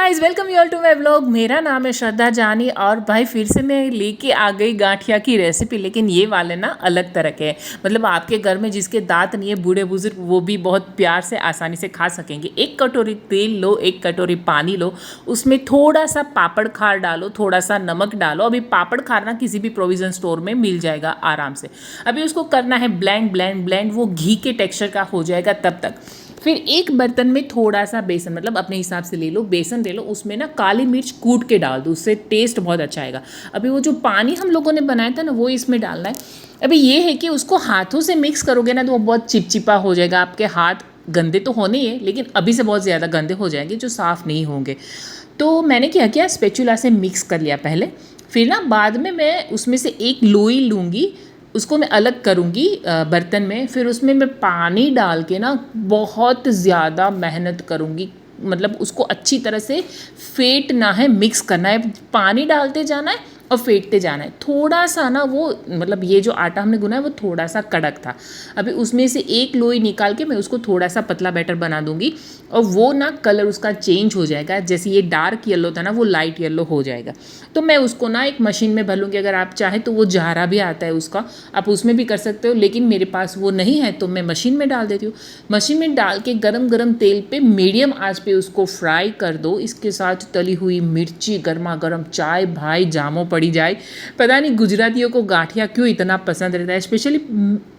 Guys, welcome you all to my vlog. मेरा नाम है श्रद्धा जानी और भाई फिर से मैं लेके आ गई गांठिया की रेसिपी। लेकिन ये वाले ना अलग तरह के हैं। मतलब आपके घर में जिसके दांत नहीं है, बूढ़े बुजुर्ग, वो भी बहुत प्यार से आसानी से खा सकेंगे। 1 कटोरी तेल लो, 1 कटोरी पानी लो, उसमें थोड़ा सा पापड़ खार डालो, थोड़ा सा नमक डालो। अभी पापड़ खार ना किसी भी प्रोविजन स्टोर में मिल जाएगा आराम से। अभी उसको करना है ब्लेंड ब्लेंड ब्लेंड, वो घी के टेक्सचर का हो जाएगा तब तक। फिर एक बर्तन में थोड़ा सा बेसन, मतलब अपने हिसाब से ले लो, बेसन ले लो, उसमें ना काली मिर्च कूट के डाल दो, उससे टेस्ट बहुत अच्छा आएगा। अभी वो जो पानी हम लोगों ने बनाया था ना, वो इसमें डालना है। अभी ये है कि उसको हाथों से मिक्स करोगे ना तो वो बहुत चिपचिपा हो जाएगा। आपके हाथ गंदे तो होने ही है, लेकिन अभी से बहुत ज़्यादा गंदे हो जाएंगे जो साफ़ नहीं होंगे। तो मैंने क्या किया, स्पैचुला से मिक्स कर लिया पहले। फिर ना बाद में मैं उसमें से एक लोई लूँगी, उसको मैं अलग करूँगी बर्तन में। फिर उसमें मैं पानी डाल के ना बहुत ज़्यादा मेहनत करूँगी। मतलब उसको अच्छी तरह से फेंटना है, मिक्स करना है, पानी डालते जाना है और फेंटते जाना है। थोड़ा सा ना वो, मतलब ये जो आटा हमने गुना है वो थोड़ा सा कड़क था। अभी उसमें से एक लोई निकाल के मैं उसको थोड़ा सा पतला बैटर बना दूंगी और वो ना कलर उसका चेंज हो जाएगा। जैसे ये डार्क येलो था ना, वो लाइट येलो हो जाएगा। तो मैं उसको ना एक मशीन में भर लूँगी। अगर आप चाहें तो वो जारा भी आता है उसका, आप उसमें भी कर सकते हो, लेकिन मेरे पास वो नहीं है तो मैं मशीन में डाल देती हूँ। मशीन में डाल के गरम गरम तेल पे मीडियम आंच पे उसको फ्राई कर दो। इसके साथ तली हुई मिर्ची, गर्मा गर्म चाय, भाई जामो पड़ी जाए। पता नहीं गुजरातियों को गाठिया क्यों इतना पसंद रहता है। स्पेशली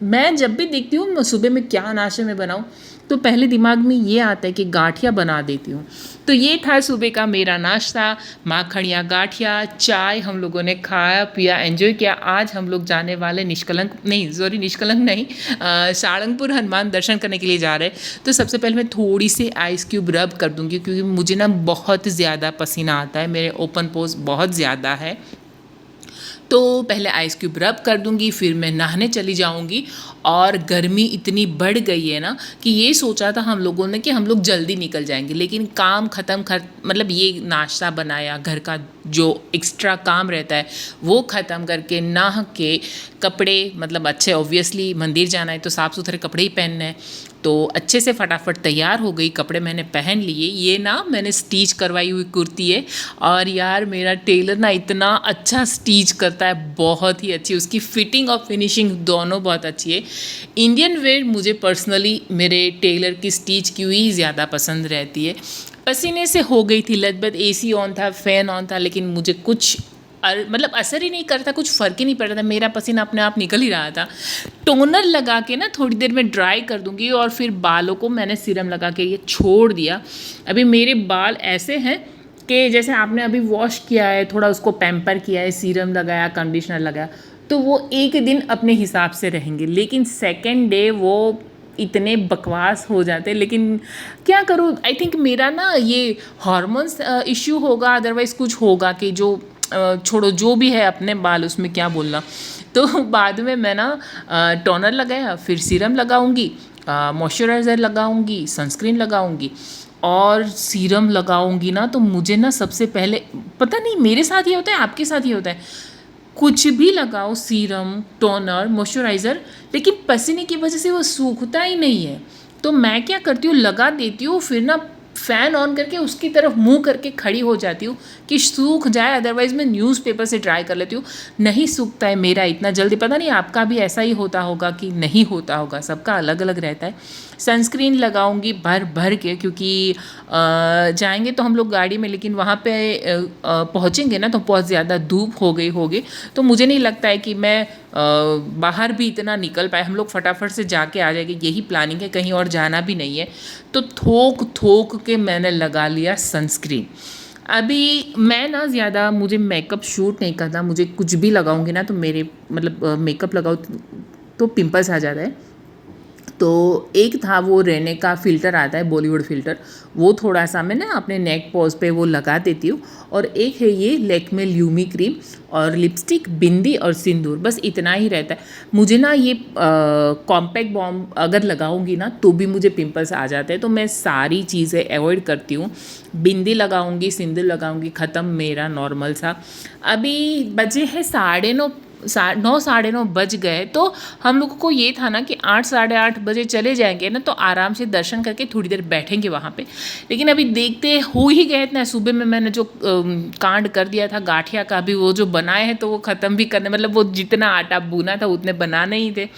मैं जब भी देखती हूँ सुबह में क्या नाश्ते में बनाऊँ, तो पहले दिमाग में ये आता है कि गाठिया बना देती हूँ। तो ये था सुबह का मेरा नाश्ता, माखणिया गाठिया चाय। हम लोगों ने खाया पिया, एंजॉय किया। आज हम लोग जाने वाले निष्कलंक नहीं, सारंगपुर हनुमान दर्शन करने के लिए जा रहे हैं। तो सबसे पहले मैं थोड़ी सी आइस क्यूब रब कर दूँगी, क्योंकि मुझे ना बहुत ज़्यादा पसीना आता है, मेरे ओपन पोर्स बहुत ज़्यादा है। तो पहले आइस क्यूब रब कर दूंगी, फिर मैं नहाने चली जाऊंगी। और गर्मी इतनी बढ़ गई है ना कि ये सोचा था हम लोगों ने कि हम लोग जल्दी निकल जाएंगे, लेकिन काम मतलब ये नाश्ता बनाया, घर का जो एक्स्ट्रा काम रहता है वो ख़त्म करके नहा के कपड़े, मतलब अच्छे, ऑब्वियसली मंदिर जाना है तो साफ़ सुथरे कपड़े ही पहनने हैं। तो अच्छे से फटाफट तैयार हो गई, कपड़े मैंने पहन लिए। ये ना मैंने स्टिच करवाई हुई कुर्ती है, और यार मेरा टेलर ना इतना अच्छा स्टिच करता है, बहुत ही अच्छी, उसकी फिटिंग और फिनिशिंग दोनों बहुत अच्छी है। इंडियन वेयर मुझे पर्सनली मेरे टेलर की स्टिच की हुई ज़्यादा पसंद रहती है। पसीने से हो गई थी लथबथ, एसी ऑन था, फ़ैन ऑन था, लेकिन मुझे कुछ मतलब असर ही नहीं करता, कुछ फ़र्क ही नहीं पड़ रहा था, मेरा पसीना अपने आप निकल ही रहा था। टोनर लगा के ना थोड़ी देर में ड्राई कर दूंगी, और फिर बालों को मैंने सीरम लगा के ये छोड़ दिया। अभी मेरे बाल ऐसे हैं कि जैसे आपने अभी वॉश किया है, थोड़ा उसको पैम्पर किया है, सीरम लगाया, कंडीशनर लगाया, तो वो एक दिन अपने हिसाब से रहेंगे, लेकिन सेकेंड डे वो इतने बकवास हो जाते हैं। लेकिन क्या करूँ, आई थिंक मेरा ना ये हार्मोन्स इश्यू होगा, अदरवाइज़ कुछ होगा कि जो छोड़ो, जो भी है अपने बाल, उसमें क्या बोलना। तो बाद में मैं ना टोनर लगाया, फिर सीरम लगाऊंगी, मॉइस्चराइज़र लगाऊंगी, सनस्क्रीन लगाऊंगी, और सीरम लगाऊंगी ना तो मुझे ना सबसे पहले, पता नहीं मेरे साथ ही होता है आपके साथ ही होता है, कुछ भी लगाओ, सीरम, टोनर, मॉइस्चराइज़र, लेकिन पसीने की वजह से वो सूखता ही नहीं है। तो मैं क्या करती हूँ, लगा देती हूँ, फिर ना फ़ैन ऑन करके उसकी तरफ मुंह करके खड़ी हो जाती हूँ कि सूख जाए, अदरवाइज़ मैं न्यूज़पेपर से ड्राई कर लेती हूँ। नहीं सूखता है मेरा इतना जल्दी। पता नहीं आपका भी ऐसा ही होता होगा कि नहीं होता होगा, सबका अलग अलग रहता है। सनस्क्रीन लगाऊंगी भर भर के, क्योंकि जाएंगे तो हम लोग गाड़ी में, लेकिन वहाँ पे पहुँचेंगे ना तो बहुत ज़्यादा धूप हो गई होगी, तो मुझे नहीं लगता है कि मैं बाहर भी इतना निकल पाए। हम लोग फटाफट से जाके आ जाएंगे, यही प्लानिंग है, कहीं और जाना भी नहीं है। तो थोक थोक के मैंने लगा लिया सनस्क्रीन। अभी मैं ना ज़्यादा, मुझे मेकअप शूट नहीं करना, मुझे कुछ भी लगाऊंगी ना तो मेरे, मतलब मेकअप लगाओ तो पिंपल्स आ जाता है। तो एक था वो रेने का फ़िल्टर आता है, बॉलीवुड फ़िल्टर, वो थोड़ा सा मैं ना अपने नेक पॉज पे वो लगा देती हूँ। और एक है ये लैक्मे ल्यूमी क्रीम, और लिपस्टिक, बिंदी और सिंदूर, बस इतना ही रहता है। मुझे ना ये कॉम्पैक्ट बॉम अगर लगाऊंगी ना तो भी मुझे पिंपल्स आ जाते हैं, तो मैं सारी चीज़ें अवॉइड करती हूँ। बिंदी लगाऊंगी, सिंदूर लगाऊंगी, ख़त्म मेरा नॉर्मल सा। अभी बजे हैं 9:30 9 साढ़े 9 बज गए। तो हम लोगों को ये था ना कि 8 साढ़े 8 बजे चले जाएंगे ना, तो आराम से दर्शन करके थोड़ी देर बैठेंगे वहाँ पे। लेकिन अभी देखते हो ही गए इतना, सुबह में मैंने जो कांड कर दिया था गाठिया का, भी वो जो बनाए हैं तो वो ख़त्म भी करने, मतलब वो जितना आटा भूना था उतने बनाने ही थे।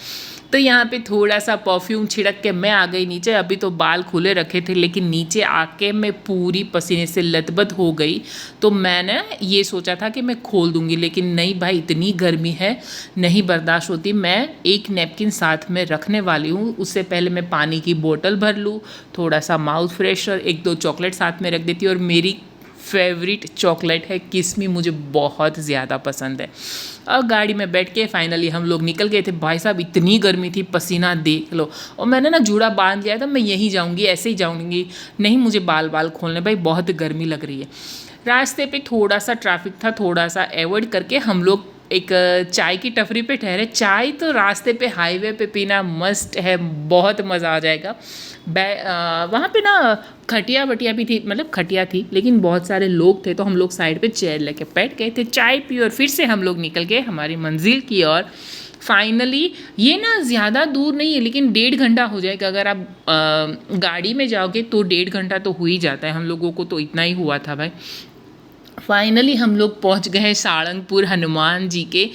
तो यहाँ पे थोड़ा सा परफ्यूम छिड़क के मैं आ गई नीचे। अभी तो बाल खुले रखे थे, लेकिन नीचे आके मैं पूरी पसीने से लथपथ हो गई। तो मैंने ये सोचा था कि मैं खोल दूंगी, लेकिन नहीं भाई, इतनी गर्मी है, नहीं बर्दाश्त होती। मैं एक नैपकिन साथ में रखने वाली हूँ, उससे पहले मैं पानी की बोतल भर लूँ, थोड़ा सा माउथ फ्रेशर, एक दो चॉकलेट साथ में रख देती हूँ। और मेरी फेवरेट चॉकलेट है किस्मी, मुझे बहुत ज़्यादा पसंद है। और गाड़ी में बैठ के फाइनली हम लोग निकल गए थे। भाई साहब इतनी गर्मी थी, पसीना देख लो। और मैंने ना जूड़ा बांध लिया था, मैं यहीं जाऊंगी, ऐसे ही जाऊंगी, नहीं मुझे बाल खोलने, भाई बहुत गर्मी लग रही है। रास्ते पे थोड़ा सा ट्रैफिक था, थोड़ा सा अवॉइड करके हम लोग एक चाय की टपरी पे ठहरे। चाय तो रास्ते पे हाईवे पे पीना मस्त है, बहुत मज़ा आ जाएगा। वहाँ पे ना खटिया वटिया भी थी, मतलब खटिया थी, लेकिन बहुत सारे लोग थे, तो हम लोग साइड पे चेयर लेके बैठ गए थे, चाय पी, और फिर से हम लोग निकल गए हमारी मंजिल की ओर। फाइनली ये ना ज़्यादा दूर नहीं है, लेकिन 1.5 घंटा हो जाएगा। अगर आप गाड़ी में जाओगे तो 1.5 घंटा तो हो ही जाता है, हम लोगों को तो इतना ही हुआ था भाई। फाइनली हम लोग पहुंच गए सारंगपुर हनुमान जी के।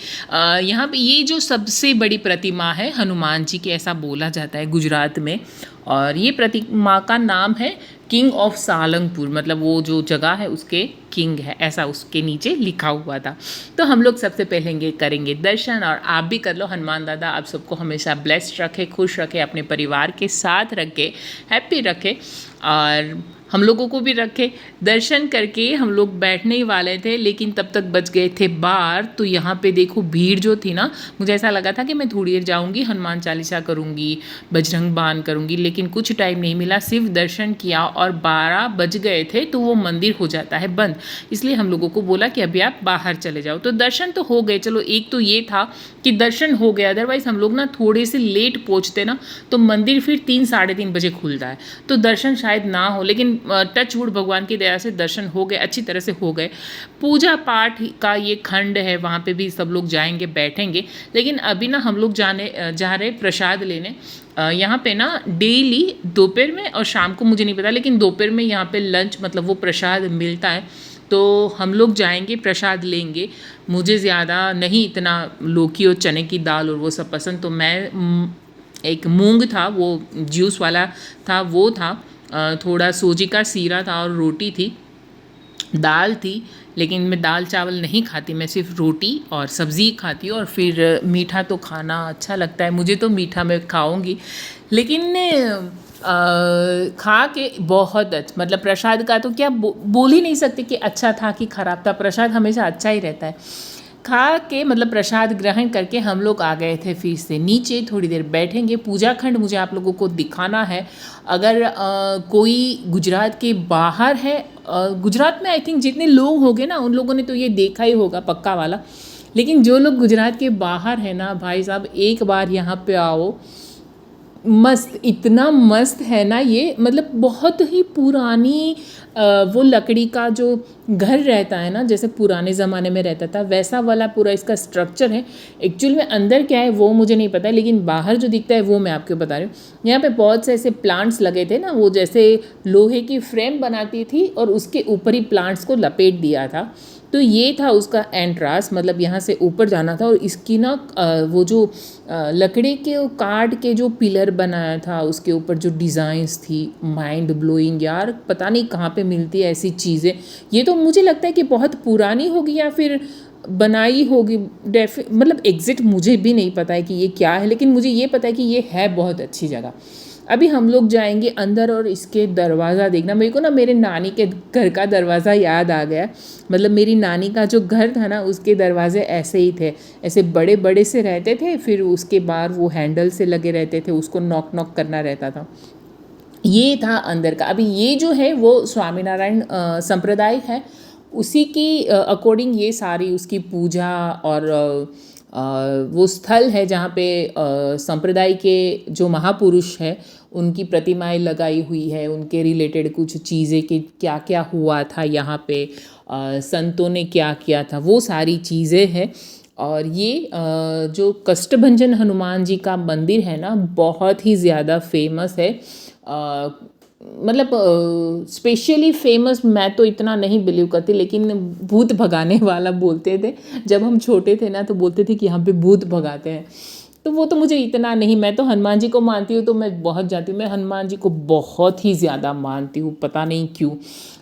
यहाँ पे ये जो सबसे बड़ी प्रतिमा है हनुमान जी की, ऐसा बोला जाता है गुजरात में। और ये प्रतिमा का नाम है किंग ऑफ सालंगपुर, मतलब वो जो जगह है उसके किंग है, ऐसा उसके नीचे लिखा हुआ था। तो हम लोग सबसे पहले करेंगे दर्शन, और आप भी कर लो। हनुमान दादा आप सबको हमेशा ब्लेस्ड रखे, खुश रखे, अपने परिवार के साथ रखे, हैप्पी रखे, और हम लोगों को भी रखे। दर्शन करके हम लोग बैठने ही वाले थे, लेकिन तब तक बच गए थे बार। तो यहाँ पे देखो भीड़ जो थी ना, मुझे ऐसा लगा था कि मैं थोड़ी देर जाऊँगी, हनुमान चालीसा करूँगी, बजरंग बाण करूँगी, लेकिन कुछ टाइम नहीं मिला, सिर्फ दर्शन किया और 12 बज गए थे तो वो मंदिर हो जाता है बंद। इसलिए हम लोगों को बोला कि अभी आप बाहर चले जाओ। तो दर्शन तो हो गए, चलो एक तो ये था कि दर्शन हो गया, अदरवाइज़ हम लोग ना थोड़े से लेट पहुँचते ना तो मंदिर फिर 3 साढ़े 3 बजे खुलता है, तो दर्शन शायद ना हो। लेकिन टच वुड भगवान की दया से दर्शन हो गए, अच्छी तरह से हो गए। पूजा पाठ का ये खंड है, वहाँ पे भी सब लोग जाएंगे, बैठेंगे। लेकिन अभी ना हम लोग जा रहे प्रसाद लेने। यहाँ पे ना डेली दोपहर में और शाम को मुझे नहीं पता, लेकिन दोपहर में यहाँ पे लंच मतलब वो प्रसाद मिलता है, तो हम लोग जाएंगे प्रसाद लेंगे। मुझे ज़्यादा नहीं इतना लौकी और चने की दाल और वो सब पसंद, तो मैं एक मूंग था वो जूस वाला था, वो था, थोड़ा सूजी का सीरा था और रोटी थी, दाल थी। लेकिन मैं दाल चावल नहीं खाती, मैं सिर्फ रोटी और सब्ज़ी खाती हूँ। और फिर मीठा तो खाना अच्छा लगता है मुझे, तो मीठा मैं खाऊंगी। लेकिन खा के बहुत अच्छा, मतलब प्रसाद का तो क्या बोल ही नहीं सकते कि अच्छा था कि ख़राब था, प्रसाद हमेशा अच्छा ही रहता है। खा के मतलब प्रसाद ग्रहण करके हम लोग आ गए थे फिर से नीचे, थोड़ी देर बैठेंगे। पूजा खंड मुझे आप लोगों को दिखाना है। अगर कोई गुजरात के बाहर है, गुजरात में आई थिंक जितने लोग होंगे ना उन लोगों ने तो ये देखा ही होगा पक्का वाला, लेकिन जो लोग गुजरात के बाहर हैं ना भाई साहब, एक बार यहाँ पे आओ, मस्त, इतना मस्त है ना ये, मतलब बहुत ही पुरानी वो लकड़ी का जो घर रहता है ना, जैसे पुराने ज़माने में रहता था वैसा वाला पूरा इसका स्ट्रक्चर है। एक्चुअल में अंदर क्या है वो मुझे नहीं पता है, लेकिन बाहर जो दिखता है वो मैं आपको बता रही हूँ। यहाँ पे बहुत से ऐसे प्लांट्स लगे थे ना, वो जैसे लोहे की फ्रेम बनाती थी और उसके ऊपर ही प्लांट्स को लपेट दिया था। तो ये था उसका एंट्रांस, मतलब यहाँ से ऊपर जाना था। और इसकी ना वो जो लकड़ी के काट के जो पिलर बनाया था उसके ऊपर जो डिज़ाइंस थी, माइंड ब्लोइंग यार, पता नहीं कहाँ पे मिलती है ऐसी चीज़ें। ये तो मुझे लगता है कि बहुत पुरानी होगी या फिर बनाई होगी, मतलब एग्जिट मुझे भी नहीं पता है कि ये क्या है, लेकिन मुझे ये पता है कि ये है बहुत अच्छी जगह। अभी हम लोग जाएंगे अंदर और इसके दरवाज़ा देखना। मेरे को ना मेरे नानी के घर का दरवाज़ा याद आ गया, मतलब मेरी नानी का जो घर था ना उसके दरवाजे ऐसे ही थे, ऐसे बड़े बड़े से रहते थे, फिर उसके बाद वो हैंडल से लगे रहते थे, उसको नॉक नॉक करना रहता था। ये था अंदर का। अभी ये जो है वो स्वामीनारायण संप्रदाय है, उसी की अकॉर्डिंग ये सारी उसकी पूजा और वो स्थल है जहाँ पे संप्रदाय के जो महापुरुष है उनकी प्रतिमाएं लगाई हुई है, उनके रिलेटेड कुछ चीज़ें कि क्या क्या हुआ था यहाँ पे, संतों ने क्या किया था, वो सारी चीज़ें हैं। और ये जो कष्टभंजन हनुमान जी का मंदिर है ना, बहुत ही ज़्यादा फेमस है। मतलब स्पेशली फेमस मैं तो इतना नहीं बिलीव करती, लेकिन भूत भगाने वाला बोलते थे जब हम छोटे थे ना, तो बोलते थे कि यहाँ पे भूत भगाते हैं। तो वो तो मुझे इतना नहीं, मैं तो हनुमान जी को मानती हूँ, तो मैं बहुत जाती हूँ, मैं हनुमान जी को बहुत ही ज़्यादा मानती हूँ, पता नहीं क्यों।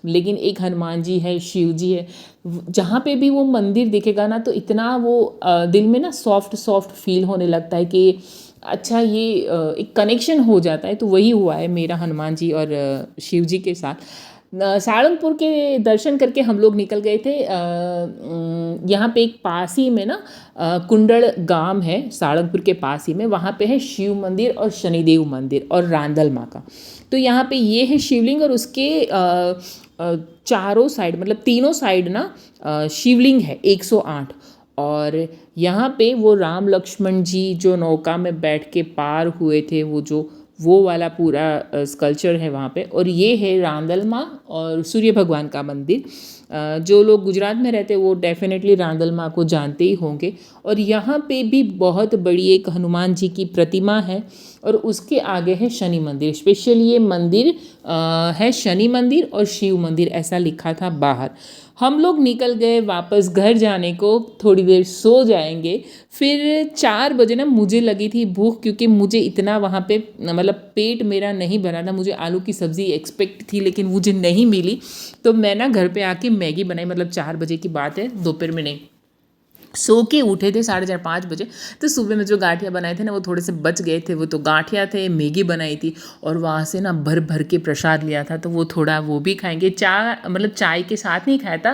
लेकिन एक हनुमान जी है, शिव जी है, जहाँ पे भी वो मंदिर दिखेगा ना, तो इतना वो दिल में ना सॉफ्ट सॉफ्ट फील होने लगता है कि अच्छा ये एक कनेक्शन हो जाता है। तो वही हुआ है मेरा हनुमान जी और शिव जी के साथ। सारंगपुर के दर्शन करके हम लोग निकल गए थे। यहाँ पे एक पास ही में ना कुंडल गांव है, सारंगपुर के पास ही में, वहाँ पे है शिव मंदिर और शनिदेव मंदिर और रांदल माँ का। तो यहाँ पे ये है शिवलिंग, और उसके चारों साइड, मतलब तीनों साइड ना शिवलिंग है 108। और यहाँ पे वो राम लक्ष्मण जी जो नौका में बैठ के पार हुए थे, वो वाला पूरा स्कल्पचर है वहाँ पे। और ये है रांदल माँ और सूर्य भगवान का मंदिर। जो लोग गुजरात में रहते हैं वो डेफिनेटली रांदल माँ को जानते ही होंगे। और यहाँ पे भी बहुत बड़ी एक हनुमान जी की प्रतिमा है, और उसके आगे है शनि मंदिर। स्पेशली ये मंदिर है शनि मंदिर और शिव मंदिर, ऐसा लिखा था बाहर। हम लोग निकल गए वापस घर जाने को, थोड़ी देर सो जाएंगे। फिर 4 बजे ना मुझे लगी थी भूख, क्योंकि मुझे इतना वहाँ पे मतलब पेट मेरा नहीं भरा था। मुझे आलू की सब्ज़ी एक्सपेक्ट थी, लेकिन मुझे नहीं मिली। तो मैं ना घर पे आके मैगी बनाई, मतलब 4 बजे की बात है, दोपहर में नहीं। सो के उठे थे 4:30-5 बजे। तो सुबह में जो गाठिया बनाए थे ना, वो थोड़े से बच गए थे, वो तो गाठिया थे, मैगी बनाई थी, और वहाँ से ना भर भर के प्रसाद लिया था, तो वो थोड़ा वो भी खाएंगे। चाय, मतलब चाय के साथ नहीं खाया था,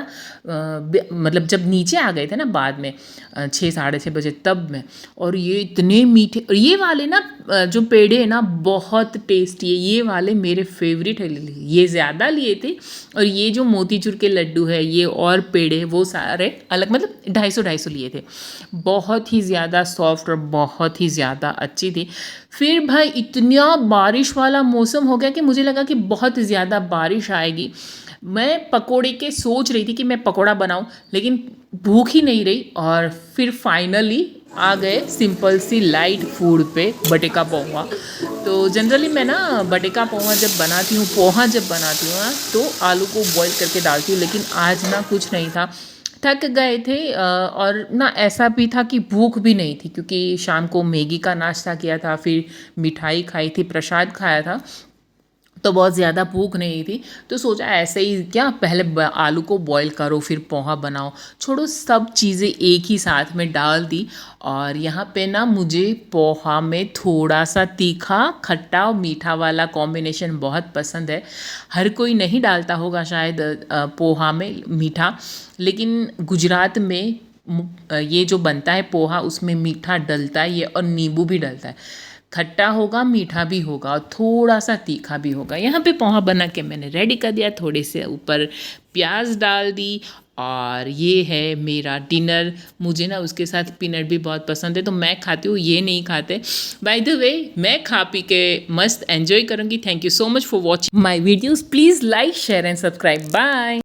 मतलब जब नीचे आ गए थे ना बाद में 6-6:30 बजे तब में। और ये इतने मीठे, और ये वाले ना जो पेड़े हैं ना बहुत टेस्टी है, ये वाले मेरे फेवरेट है। ये ज़्यादा लिए थे, और ये जो मोतीचूर के लड्डू है ये और पेड़े वो सारे अलग, मतलब 250-250 लिए थे। बहुत ही ज़्यादा सॉफ्ट और बहुत ही ज़्यादा अच्छी थी। फिर भाई इतना बारिश वाला मौसम हो गया कि मुझे लगा कि बहुत ज़्यादा बारिश आएगी। मैं पकोड़े के सोच रही थी कि मैं पकोड़ा बनाऊं, लेकिन भूख ही नहीं रही। और फिर फाइनली आ गए सिंपल सी लाइट फूड पे, बटेका पोहा। तो जनरली मैं ना बटेका पोहा जब बनाती हूँ, पोहा जब बनाती हूँ ना, तो आलू को बॉईल करके डालती हूँ, लेकिन आज ना कुछ नहीं था, थक गए थे। और ना ऐसा भी था कि भूख भी नहीं थी, क्योंकि शाम को मैगी का नाश्ता किया था, फिर मिठाई खाई थी, प्रसाद खाया था, तो बहुत ज़्यादा भूख नहीं थी। तो सोचा ऐसे ही क्या, पहले आलू को बॉईल करो फिर पोहा बनाओ, छोड़ो सब चीज़ें एक ही साथ में डाल दी। और यहाँ पे ना मुझे पोहा में थोड़ा सा तीखा, खट्टा और मीठा वाला कॉम्बिनेशन बहुत पसंद है। हर कोई नहीं डालता होगा शायद पोहा में मीठा, लेकिन गुजरात में ये जो बनता है पोहा, उसमें मीठा डलता है ये, और नींबू भी डलता है। खट्टा होगा, मीठा भी होगा, और थोड़ा सा तीखा भी होगा। यहाँ पे पोहा बना के मैंने रेडी कर दिया, थोड़े से ऊपर प्याज डाल दी, और ये है मेरा डिनर। मुझे ना उसके साथ पीनट भी बहुत पसंद है, तो मैं खाती हूँ, ये नहीं खाते। बाय द वे मैं खा पी के मस्त एंजॉय करूँगी। Thank you so much for watching my videos. Please like, share and subscribe. Bye.